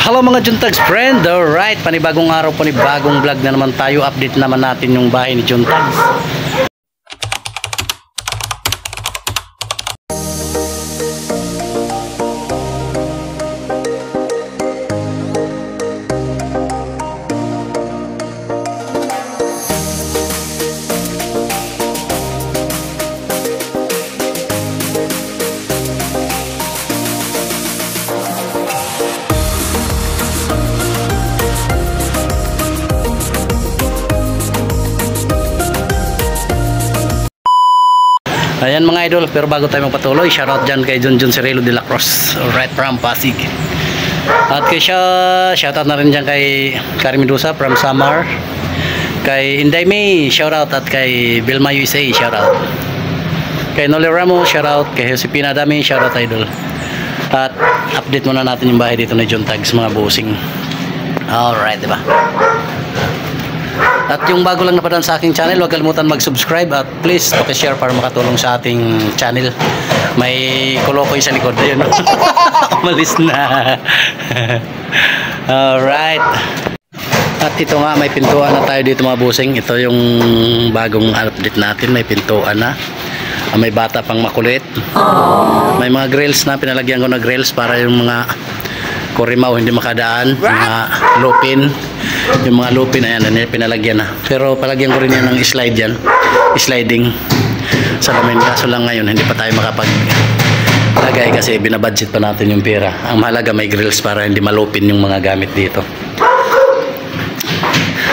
Hello mga Juntags friend, alright, panibagong araw, panibagong vlog na naman tayo. Update naman natin yung bahay ni Juntags. Ayan mga idol, pero bago tayo magpatuloy, shoutout dyan kay Junjun Cirilo de la Cruz, right from Pasig. At kay shoutout na rin dyan kay Karim Medusa from Samar, kay Inday May, shoutout, at kay Vilma USA, shoutout. Kay Noli Ramos, shoutout. Kay Josepina Dami, shoutout idol. At update muna natin yung bahay dito ni Juntags, mga busing. Alright, diba? At yung bago lang napadaan sa aking channel, huwag kalimutan mag-subscribe at please pakishare para makatulong sa ating channel. May kolokoy sa likod. Ayun. Umalis na. Alright. At ito nga, may pintuan na tayo dito mga busing. Ito yung bagong update natin. May pintuan na. May bata pang makulit. May mga grills na. Pinalagyan ko na grills para yung mga kurimaw hindi makadaan. Mga lupin. Yung mga lupin na yan, pinalagyan na. Pero palagyan ko rin yan ng slide yan. Sliding salamin. Kaso lang ngayon, hindi pa tayo makapaglagay kasi binabudget pa natin yung pera. Ang mahalaga may grills para hindi malupin yung mga gamit dito.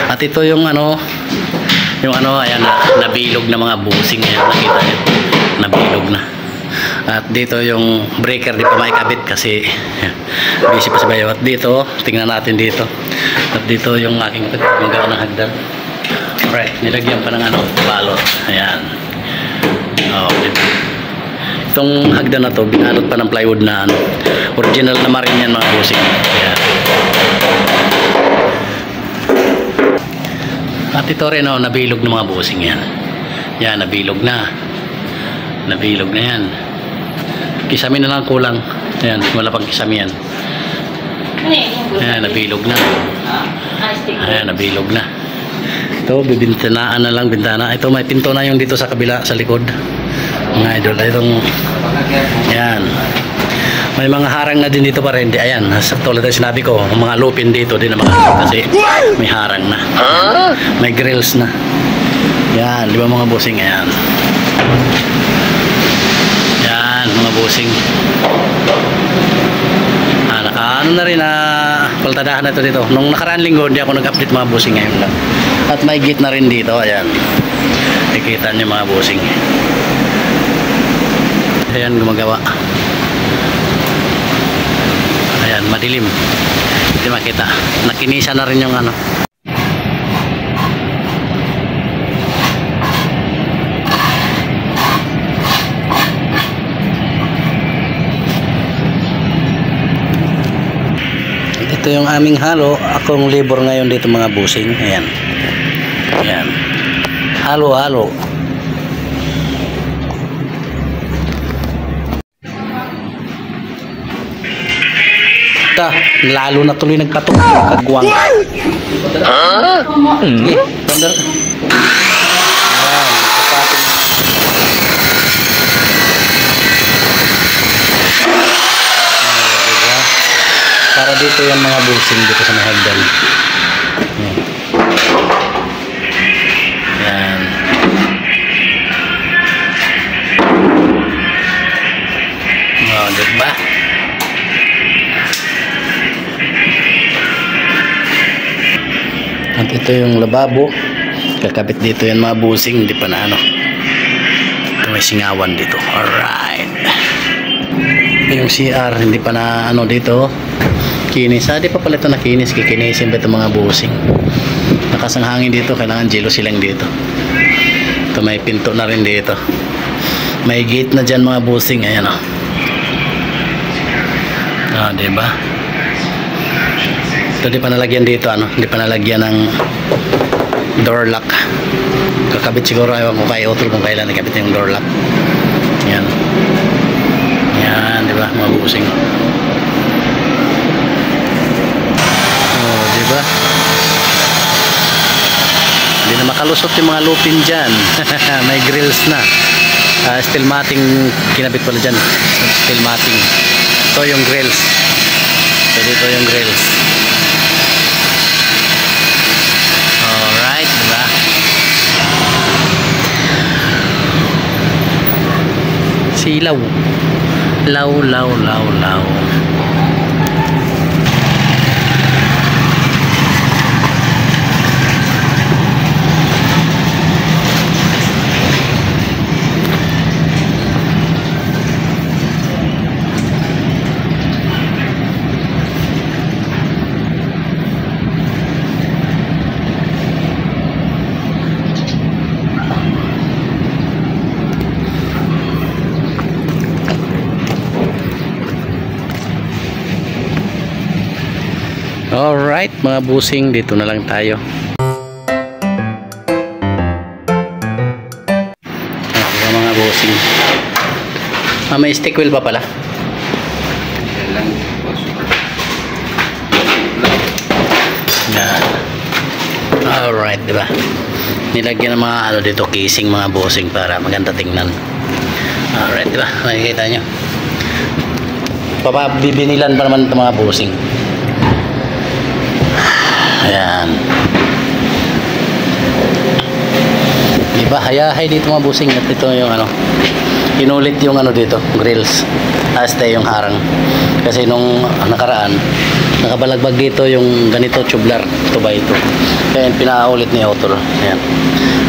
At ito yung ayan na, nabilog na mga busing. Ayan, nakita nyo. Nabilog na. At dito yung breaker di pa may kabit kasi busy pa sa bayo. At dito, tingnan natin dito. At dito yung aking magawa ng hagdan. Alright, nilagyan pa ng balot. Ayan. Okay. Itong hagdan na to, binalot pa ng plywood na original na marin yan mga busing. Ayan. At ito rin nabilog ng mga busing yan. Yan, nabilog na. Nabilog na yan. Kisami na lang kulang. Ayan, wala pang kisami yan. Ayan, nabilog na. Ayan, nabilog na. Ito, bibintanaan na lang, bintana. Ito, may pinto na yung dito sa kabila, sa likod. Mga idol, itong ayan. May mga harang na din dito pa rin. Ayan, tulad na sinabi ko, mga lupin dito din naman kasi may harang na. May grills na. Ayan, di ba mga busing? Ayan. Yan, mga busing. Naka na rin paltadahan na ito dito. Nung nakaraan linggo, hindi ako nag-update mga busing ngayon lang. At may gate na rin dito. Ayan. Nakikita niyo mga busing. Ayan, gumagawa. Ayan, madilim. Hindi makita. Nakinisa na rin yung Ito yung aming halo. Akong labor ngayon dito mga busing. Ayan. Ayan. Halo-halo. Lalo na tuloy nagpatok. Kagwang. Bandar. Para dito yung mga busing dito sa mga hagdan. Yan. Oh, diba? At ito yung lababo. Kakabit dito yung mga busing. Hindi pa na Ito may singawan dito. Alright. Yung CR hindi pa na dito. Kinis. Di pa pala ito nakinis. Kikinisin ba ito mga busing. Nakasanghangin dito. Kailangan jealousy lang dito. Ito may pinto na rin dito. May gate na dyan mga busing. Ayan diba? Ito di pa nalagyan dito. Di pa nalagyan ng door lock. Kakabit siguro. Ewan ko kay Otol kung kailan nakabit yung door lock. Yan. Yan diba mga busing. nakalusot yung mga lupin dyan. May grills na. Steel matting kinabit pala dyan. Steel matting. Ito yung grills. So dito yung grills. Alright, diba? Silaw. Law, law, law, law. Alright mga busing, dito na lang tayo. Mga busing. May stick wheel pa pala. Yan. Alright, diba? Nilagyan ng mga ano dito, casing mga busing para maganda tingnan. Alright, diba? Makikita nyo. Papabibinilan pa naman ito mga busing. Ayan. Diba? Hayahay dito mga busing. At ito yung ano, inulit yung ano dito, grills. Hasta yung harang. Kasi nung nakaraan, nakabalagbag dito yung ganito tubular. Ito ba ito? Kaya pinaulit ni Otol. Ayan.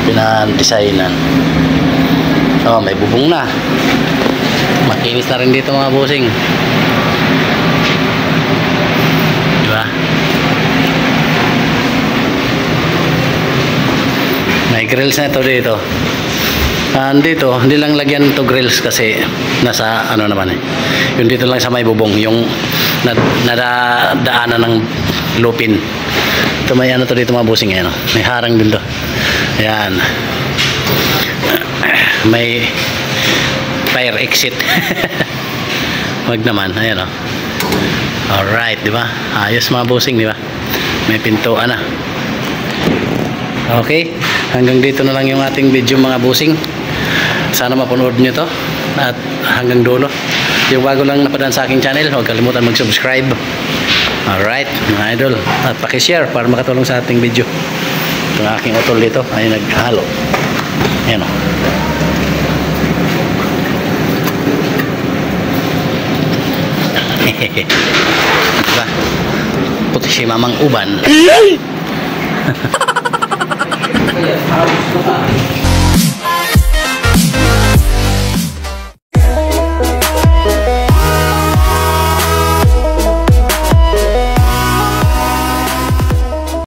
Pina-designan. Oh, may bubong na. Makinis na rin dito mga busing. Diba? May grills na ito dito. Dito, hindi lang lagyan ito grills kasi nasa ano naman eh. Yung dito lang sa may bubong, yung nadaanan ng lupin. Ito may ano to dito mga busing, ano. May harang din to. Ayan. May fire exit. Wag naman, ayan oh. Alright, di ba? Ayos mga busing, di ba? May pintuan na. Okay, hanggang dito na lang yung ating video mga busing. Sana mapanood nyo to at hanggang dulo. Yung bago lang napadaan sa aking channel, huwag kalimutan mag-subscribe. Alright mga idol, at pakishare para makatulong sa ating video. Itong aking Otol dito ay naghalo. Ayan o. Diba? Puti si Mamang Uban. House